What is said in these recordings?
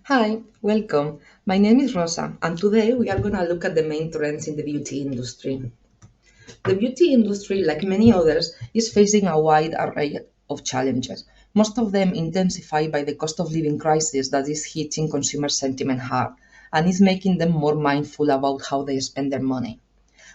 Hi, welcome. My name is Rosa, and today we are going to look at the main trends in the beauty industry. The beauty industry, like many others, is facing a wide array of challenges, most of them intensified by the cost of living crisis that is hitting consumer sentiment hard and is making them more mindful about how they spend their money.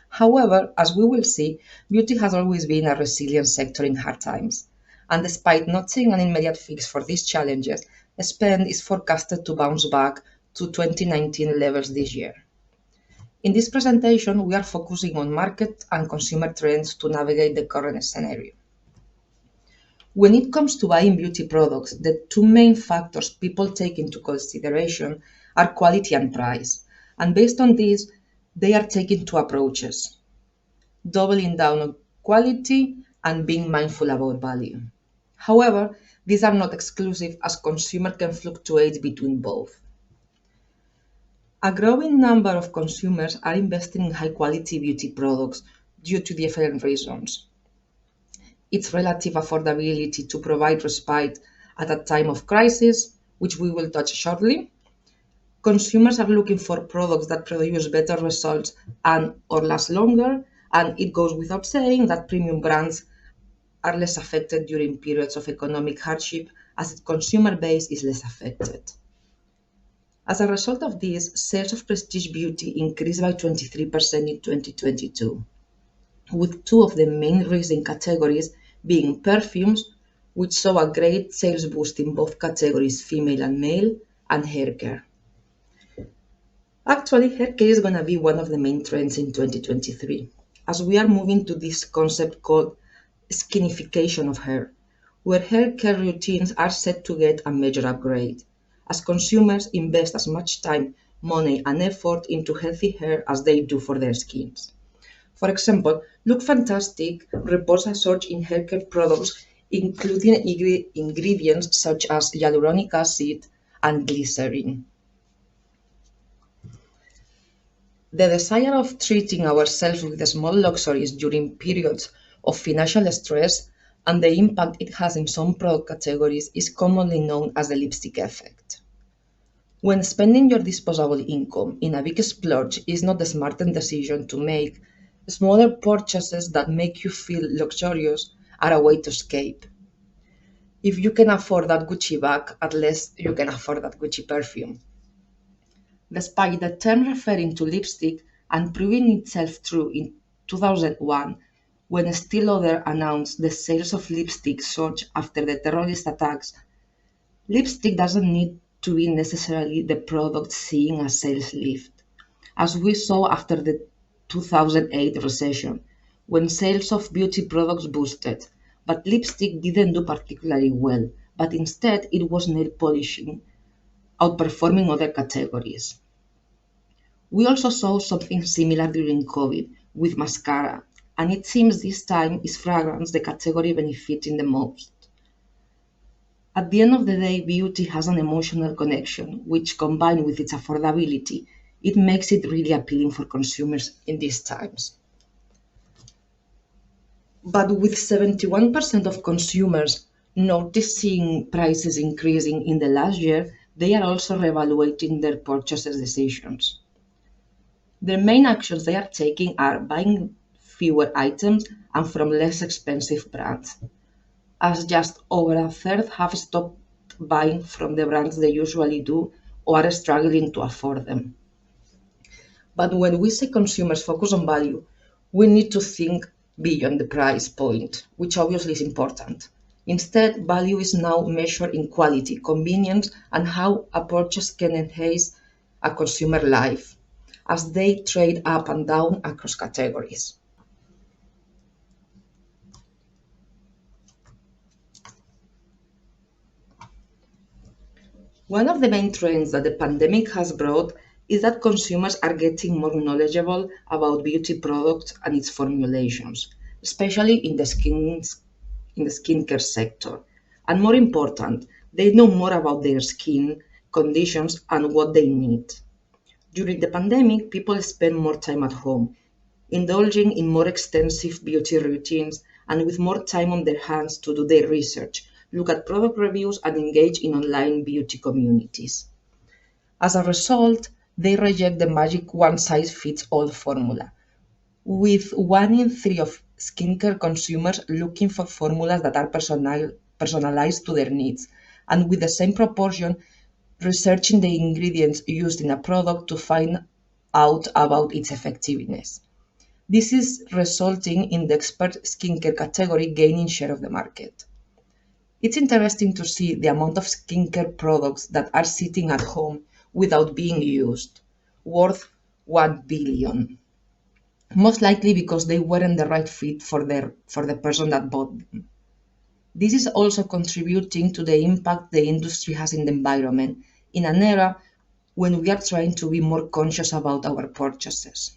However, as we will see, beauty has always been a resilient sector in hard times. And despite not seeing an immediate fix for these challenges, spend is forecasted to bounce back to 2019 levels this year. In this presentation, we are focusing on market and consumer trends to navigate the current scenario. When it comes to buying beauty products, the two main factors people take into consideration are quality and price. And based on this, they are taking two approaches: doubling down on quality and being mindful about value. However, these are not exclusive as consumers can fluctuate between both. A growing number of consumers are investing in high quality beauty products due to different reasons. Its relative affordability to provide respite at a time of crisis, which we will touch shortly. Consumers are looking for products that produce better results and or last longer, and it goes without saying that premium brands are less affected during periods of economic hardship as its consumer base is less affected. As a result of this, sales of prestige beauty increased by 23% in 2022, with two of the main rising categories being perfumes, which saw a great sales boost in both categories, female and male, and hair care. Actually, hair care is going to be one of the main trends in 2023, as we are moving to this concept called skinification of hair, where hair care routines are set to get a major upgrade, as consumers invest as much time, money, and effort into healthy hair as they do for their skins. For example, Look Fantastic reports a surge in hair care products, including ingredients such as hyaluronic acid and glycerin. The desire of treating ourselves with small luxuries during periods of financial stress and the impact it has in some product categories is commonly known as the lipstick effect. When spending your disposable income in a big splurge is not the smartest decision to make, smaller purchases that make you feel luxurious are a way to escape. If you can afford that Gucci bag, at least you can afford that Gucci perfume. Despite the term referring to lipstick and proving itself true in 2001, when Estee Lauder announced the sales of lipstick surged after the terrorist attacks, lipstick doesn't need to be necessarily the product seeing a sales lift, as we saw after the 2008 recession, when sales of beauty products boosted, but lipstick didn't do particularly well, but instead it was nail polishing, outperforming other categories. We also saw something similar during COVID with mascara, and it seems this time is fragrance the category benefiting the most. At the end of the day, beauty has an emotional connection, which combined with its affordability, it makes it really appealing for consumers in these times. But with 71% of consumers noticing prices increasing in the last year, they are also reevaluating their purchases decisions. The main actions they are taking are buying fewer items and from less expensive brands, as just over a third have stopped buying from the brands they usually do or are struggling to afford them. But when we say consumers focus on value, we need to think beyond the price point, which obviously is important. Instead, value is now measured in quality, convenience, and how a purchase can enhance a consumer life as they trade up and down across categories. One of the main trends that the pandemic has brought is that consumers are getting more knowledgeable about beauty products and its formulations, especially in the skincare sector. And more important, they know more about their skin conditions and what they need. During the pandemic, people spent more time at home, indulging in more extensive beauty routines and with more time on their hands to do their research, look at product reviews, and engage in online beauty communities. As a result, they reject the magic one-size-fits-all formula, with 1 in 3 of skincare consumers looking for formulas that are personalized to their needs, and with the same proportion researching the ingredients used in a product to find out about its effectiveness. This is resulting in the expert skincare category gaining share of the market. It's interesting to see the amount of skincare products that are sitting at home without being used, worth 1 billion. Most likely because they weren't the right fit for the person that bought them. This is also contributing to the impact the industry has in the environment in an era when we are trying to be more conscious about our purchases.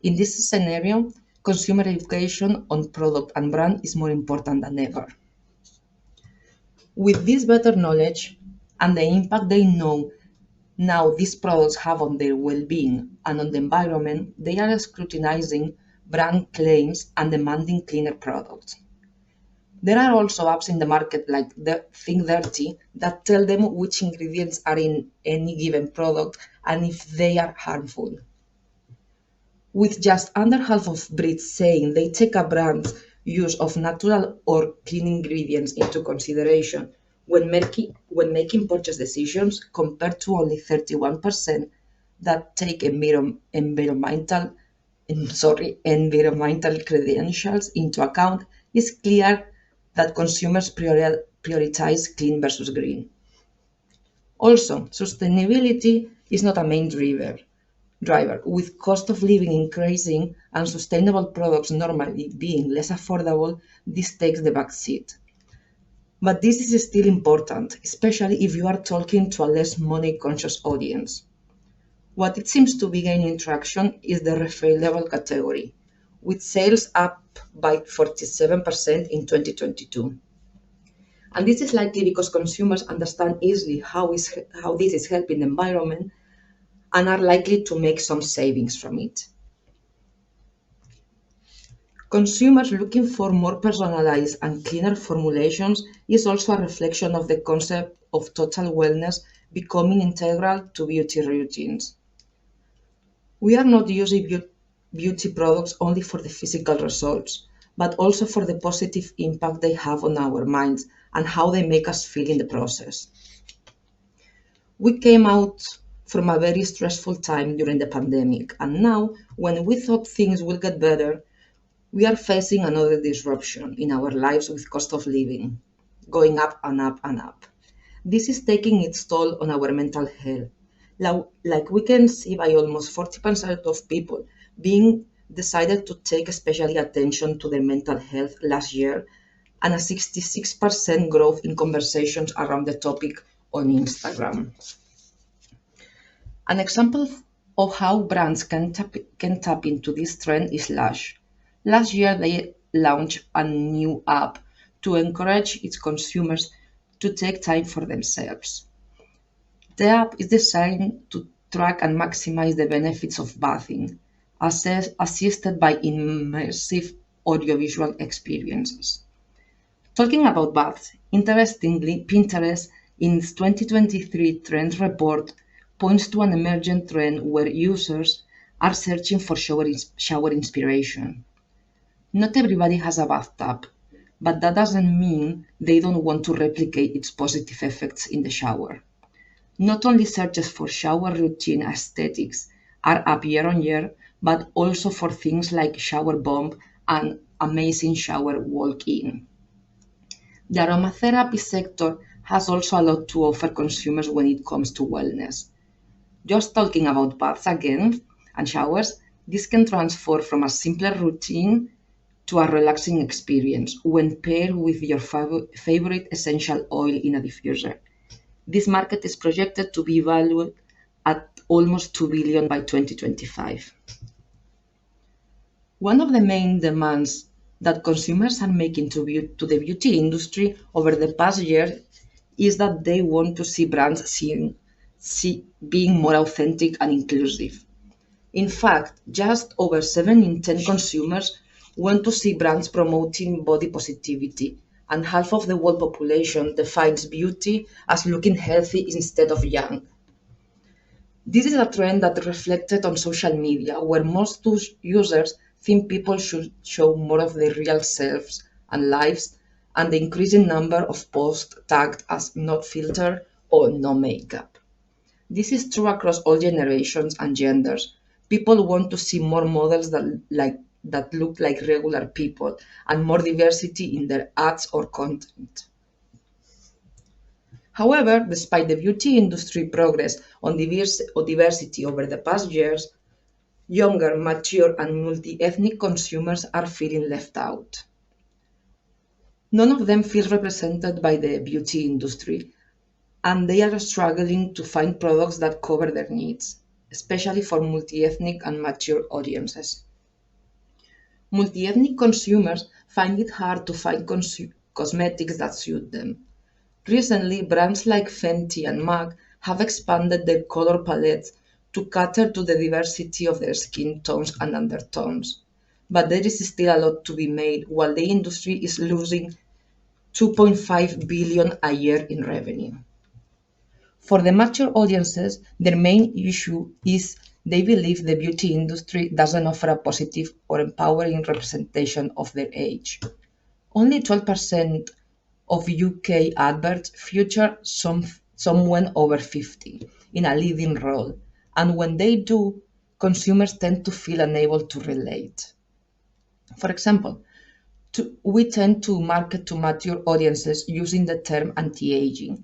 In this scenario, consumer education on product and brand is more important than ever. With this better knowledge and the impact they know now these products have on their well-being and on the environment, they are scrutinizing brand claims and demanding cleaner products. There are also apps in the market like Think Dirty that tell them which ingredients are in any given product and if they are harmful. With just under half of Brits saying they take a brand's use of natural or clean ingredients into consideration when making purchase decisions, compared to only 31% that take environmental credentials into account, it's clear that consumers prioritize clean versus green. Also, sustainability is not a main driver, with cost of living increasing and sustainable products normally being less affordable, this takes the back seat. But this is still important, especially if you are talking to a less money-conscious audience. What it seems to be gaining traction is the refillable category, with sales up by 47% in 2022. And this is likely because consumers understand easily how this is helping the environment and are likely to make some savings from it. Consumers looking for more personalized and cleaner formulations is also a reflection of the concept of total wellness becoming integral to beauty routines. We are not using beauty products only for the physical results, but also for the positive impact they have on our minds and how they make us feel in the process. We came out from a very stressful time during the pandemic, and now, when we thought things will get better, we are facing another disruption in our lives with cost of living going up and up and up. This is taking its toll on our mental health. Like we can see by almost 40% of people being decided to take especially attention to their mental health last year, and a 66% growth in conversations around the topic on Instagram. An example of how brands can tap into this trend is Lush. Last year, they launched a new app to encourage its consumers to take time for themselves. The app is designed to track and maximize the benefits of bathing, assisted by immersive audiovisual experiences. Talking about baths, interestingly, Pinterest, in its 2023 Trends Report, points to an emergent trend where users are searching for shower inspiration. Not everybody has a bathtub, but that doesn't mean they don't want to replicate its positive effects in the shower. Not only searches for shower routine aesthetics are up year on year, but also for things like shower bomb and amazing shower walk-in. The aromatherapy sector has also a lot to offer consumers when it comes to wellness. Just talking about baths again and showers, this can transform from a simpler routine to a relaxing experience when paired with your favorite essential oil in a diffuser. This market is projected to be valued at almost 2 billion by 2025. One of the main demands that consumers are making to the beauty industry over the past year is that they want to see brands being more authentic and inclusive. In fact, just over 7 in 10 consumers want to see brands promoting body positivity, and half of the world population defines beauty as looking healthy instead of young. This is a trend that reflected on social media, where most users think people should show more of their real selves and lives, and the increasing number of posts tagged as not filtered or no makeup. This is true across all generations and genders. People want to see more models that look like regular people and more diversity in their ads or content. However, despite the beauty industry progress on diversity over the past years, younger, mature, and multi-ethnic consumers are feeling left out. None of them feel represented by the beauty industry, and they are struggling to find products that cover their needs, especially for multi-ethnic and mature audiences. Multi-ethnic consumers find it hard to find cosmetics that suit them. Recently, brands like Fenty and MAC have expanded their color palettes to cater to the diversity of their skin tones and undertones. But there is still a lot to be made while the industry is losing 2.5 billion a year in revenue. For the mature audiences, their main issue is they believe the beauty industry doesn't offer a positive or empowering representation of their age. Only 12% of UK adverts feature someone over 50 in a leading role, and when they do, consumers tend to feel unable to relate. For example, we tend to market to mature audiences using the term anti-aging,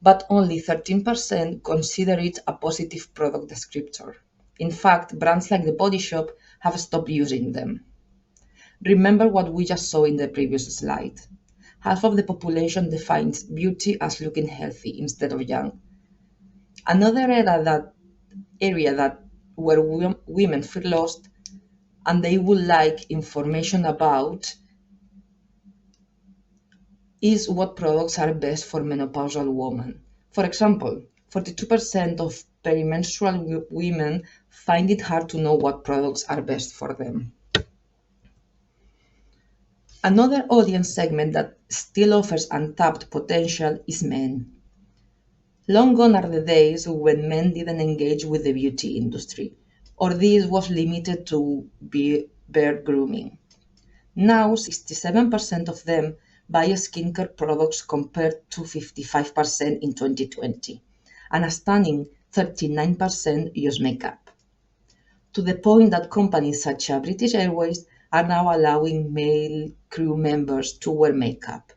but only 13% consider it a positive product descriptor. In fact, brands like The Body Shop have stopped using them. Remember what we just saw in the previous slide. Half of the population defines beauty as looking healthy instead of young. Another area that where women feel lost and they would like information about is what products are best for menopausal women. For example, 42% of perimenstrual women find it hard to know what products are best for them. Another audience segment that still offers untapped potential is men. Long gone are the days when men didn't engage with the beauty industry, or this was limited to beard grooming. Now, 67% of them buy skincare products compared to 55% in 2020, and a stunning 39% use makeup. To the point that companies such as British Airways are now allowing male crew members to wear makeup.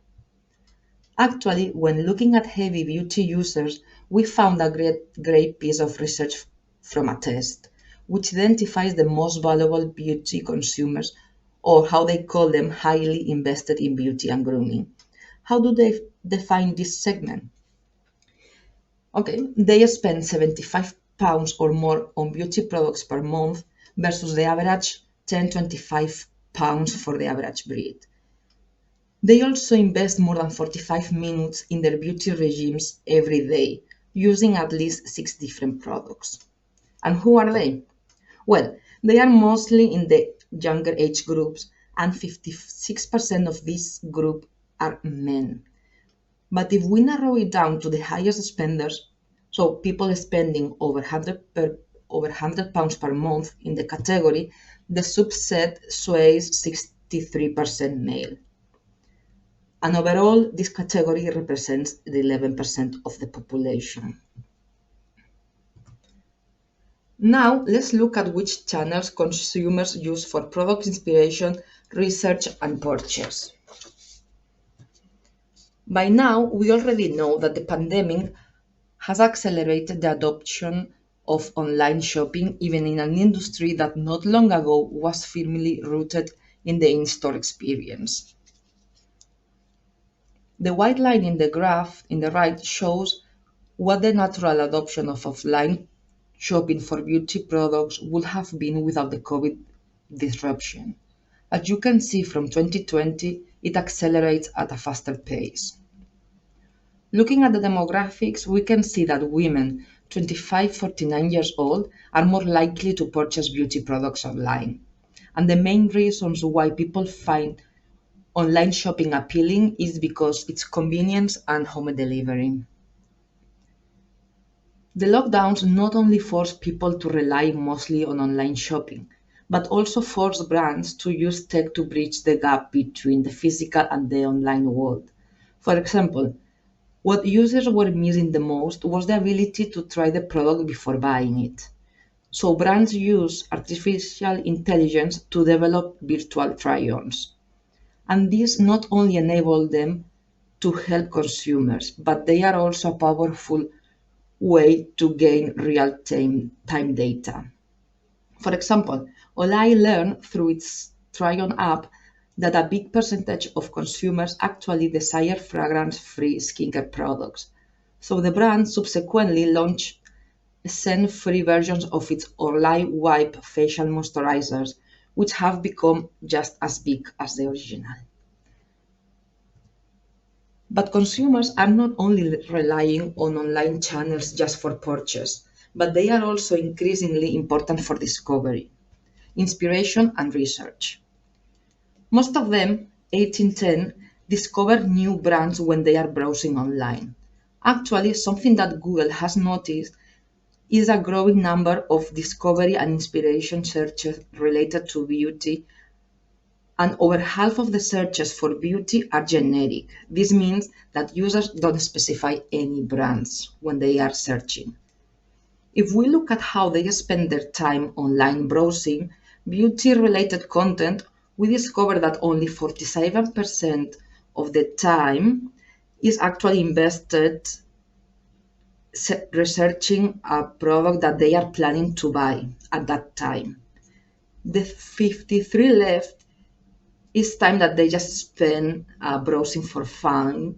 Actually, when looking at heavy beauty users, we found a great piece of research from a test, which identifies the most valuable beauty consumers, or how they call them, highly invested in beauty and grooming. How do they define this segment? Okay, they spend £75 or more on beauty products per month versus the average £10-25 for the average Brit. They also invest more than 45 minutes in their beauty regimes every day, using at least 6 different products. And who are they? Well, they are mostly in the younger age groups, and 56% of this group are men. But if we narrow it down to the highest spenders, so people spending over £100 per month in the category, the subset sways 63% male. And overall, this category represents the 11% of the population. Now, let's look at which channels consumers use for product inspiration, research, and purchase. By now, we already know that the pandemic has accelerated the adoption of online shopping, even in an industry that not long ago was firmly rooted in the in-store experience. The white line in the graph in the right shows what the natural adoption of offline shopping for beauty products would have been without the COVID disruption. As you can see from 2020, it accelerates at a faster pace. Looking at the demographics, we can see that women 25-49 years old are more likely to purchase beauty products online. And the main reasons why people find online shopping appealing is because it's convenience and home delivery. The lockdowns not only forced people to rely mostly on online shopping, but also forced brands to use tech to bridge the gap between the physical and the online world. For example, what users were missing the most was the ability to try the product before buying it. So brands use artificial intelligence to develop virtual try-ons. And this not only enabled them to help consumers, but they are also a powerful way to gain real-time data. For example, Olay learned through its try-on app that a big percentage of consumers actually desire fragrance-free skincare products. So the brand subsequently launched scent-free versions of its Olay Wipe facial moisturizers, which have become just as big as the original. But consumers are not only relying on online channels just for purchase, but they are also increasingly important for discovery, inspiration, and research. Most of them, 8 in 10, discover new brands when they are browsing online. Actually, something that Google has noticed is a growing number of discovery and inspiration searches related to beauty, and over half of the searches for beauty are generic. This means that users don't specify any brands when they are searching. If we look at how they spend their time online browsing beauty-related content, we discover that only 47% of the time is actually invested researching a product that they are planning to buy at that time. The 53 left is time that they just spend browsing for fun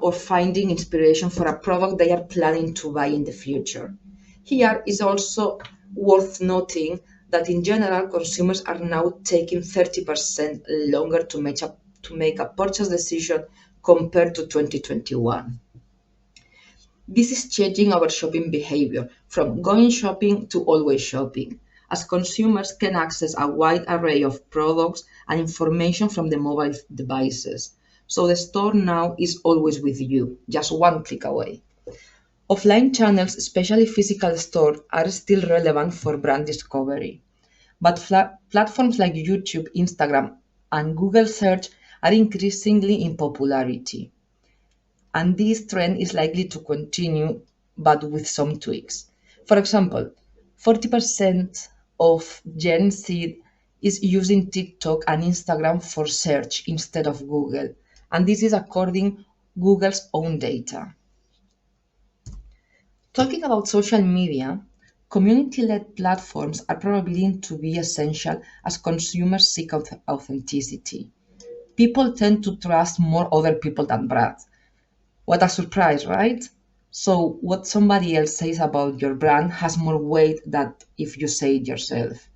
or finding inspiration for a product they are planning to buy in the future. Here is also worth noting that in general, consumers are now taking 30% longer to make a purchase decision compared to 2021. This is changing our shopping behavior from going shopping to always shopping, as consumers can access a wide array of products and information from the mobile devices. So the store now is always with you, just one click away. Offline channels, especially physical stores, are still relevant for brand discovery. But platforms like YouTube, Instagram, and Google Search are increasingly in popularity. And this trend is likely to continue, but with some tweaks. For example, 40% of Gen Z is using TikTok and Instagram for search instead of Google, and this is according Google's own data. Talking about social media, community-led platforms are proving to be essential as consumers seek authenticity. People tend to trust more other people than brands. What a surprise, right? So what somebody else says about your brand has more weight than if you say it yourself.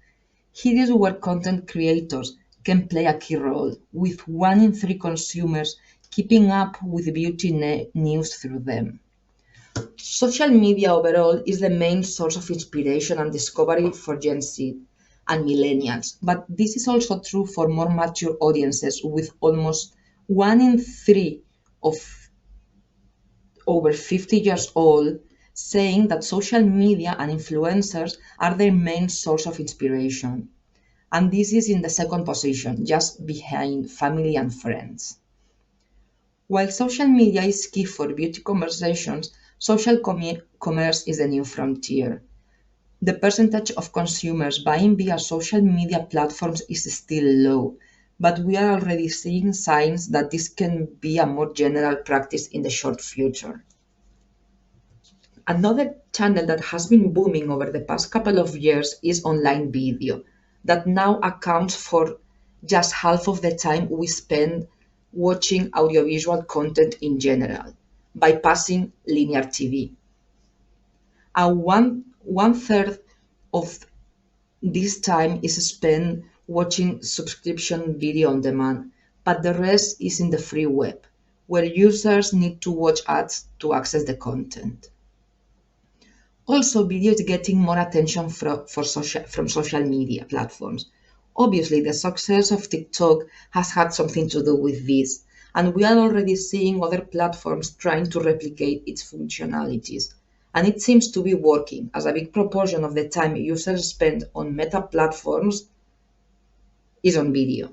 Here is where content creators can play a key role, with 1 in 3 consumers keeping up with beauty news through them. Social media overall is the main source of inspiration and discovery for Gen Z and millennials, but this is also true for more mature audiences, with almost 1 in 3 of over 50 years old saying that social media and influencers are their main source of inspiration. And this is in the second position, just behind family and friends. While social media is key for beauty conversations, social commerce is the new frontier. The percentage of consumers buying via social media platforms is still low, but we are already seeing signs that this can be a more general practice in the short future. Another channel that has been booming over the past couple of years is online video, that now accounts for just half of the time we spend watching audiovisual content in general, bypassing linear TV. And one third of this time is spent watching subscription video on demand, but the rest is in the free web, where users need to watch ads to access the content. Also, video is getting more attention from social media platforms. Obviously, the success of TikTok has had something to do with this, and we are already seeing other platforms trying to replicate its functionalities. And it seems to be working, as a big proportion of the time users spend on meta platforms is on video.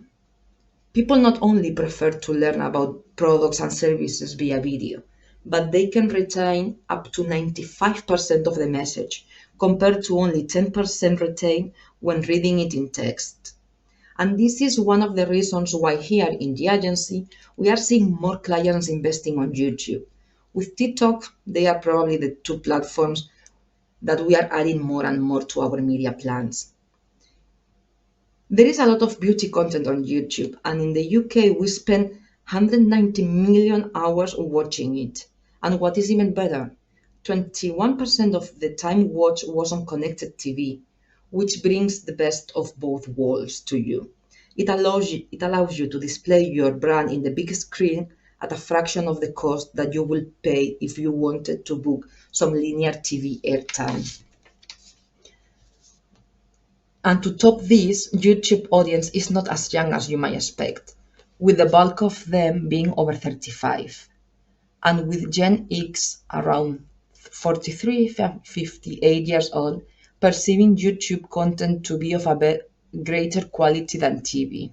People not only prefer to learn about products and services via video, but they can retain up to 95% of the message, compared to only 10% retained when reading it in text. And this is one of the reasons why here in the agency we are seeing more clients investing on YouTube. With TikTok, they are probably the two platforms that we are adding more and more to our media plans. There is a lot of beauty content on YouTube, and in the UK, we spend 190 million hours watching it. And what is even better, 21% of the time watched was on connected TV, which brings the best of both worlds to you. It allows you to display your brand in the big screen at a fraction of the cost that you will pay if you wanted to book some linear TV airtime. And to top this, YouTube audience is not as young as you might expect, with the bulk of them being over 35, and with Gen X around 43, 58 years old, perceiving YouTube content to be of a greater quality than TV.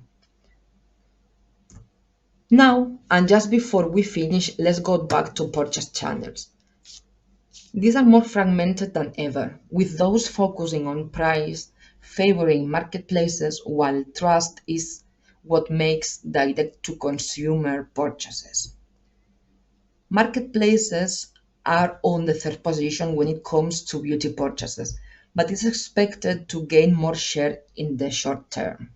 Now, and just before we finish, let's go back to purchase channels. These are more fragmented than ever, with those focusing on price, favoring marketplaces, while trust is what makes direct-to-consumer purchases. Marketplaces are on the third position when it comes to beauty purchases, but is expected to gain more share in the short term.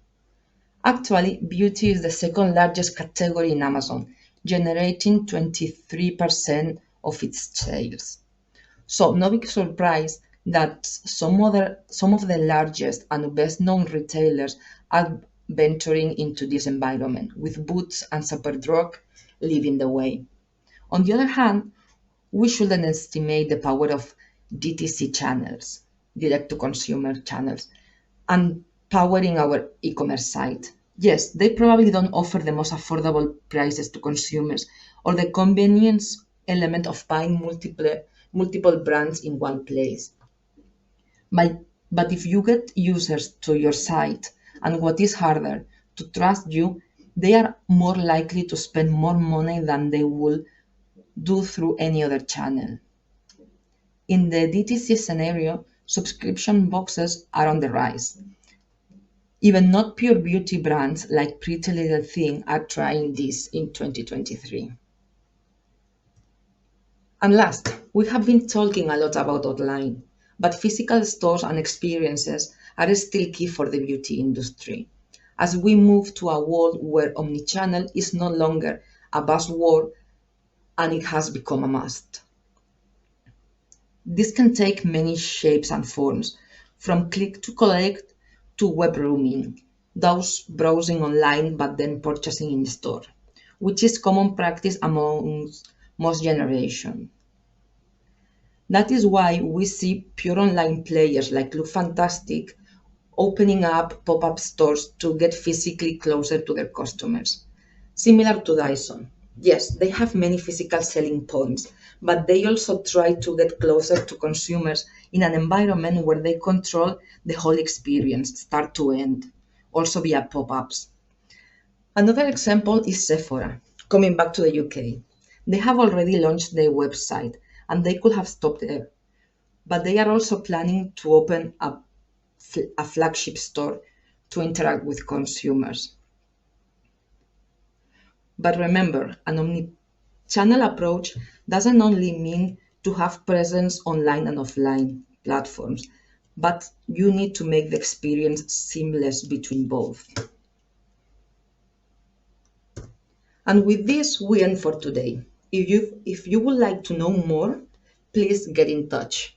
Actually, beauty is the second largest category in Amazon, generating 23% of its sales. So no big surprise that some of the largest and best-known retailers are venturing into this environment, with Boots and Superdrug leading the way. On the other hand, we shouldn't estimate the power of DTC channels, direct-to-consumer channels, and powering our e-commerce site. Yes, they probably don't offer the most affordable prices to consumers or the convenience element of buying multiple brands in one place. But if you get users to your site, and what is harder, to trust you, they are more likely to spend more money than they will do through any other channel. In the DTC scenario, subscription boxes are on the rise. Even not pure beauty brands like Pretty Little Thing are trying this in 2023. And last, we have been talking a lot about online, but physical stores and experiences are still key for the beauty industry, as we move to a world where omnichannel is no longer a buzzword and it has become a must. This can take many shapes and forms, from click to collect to web roaming, those browsing online but then purchasing in store, which is common practice amongst most generations. That is why we see pure online players like Look Fantastic opening up pop-up stores to get physically closer to their customers. Similar to Dyson. Yes, they have many physical selling points, but they also try to get closer to consumers in an environment where they control the whole experience, start to end, also via pop-ups. Another example is Sephora, coming back to the UK. They have already launched their website, and they could have stopped there, but they are also planning to open a flagship store to interact with consumers. But remember, an omni-channel approach doesn't only mean to have presence online and offline platforms, but you need to make the experience seamless between both. And with this, we end for today. If you would like to know more, please get in touch.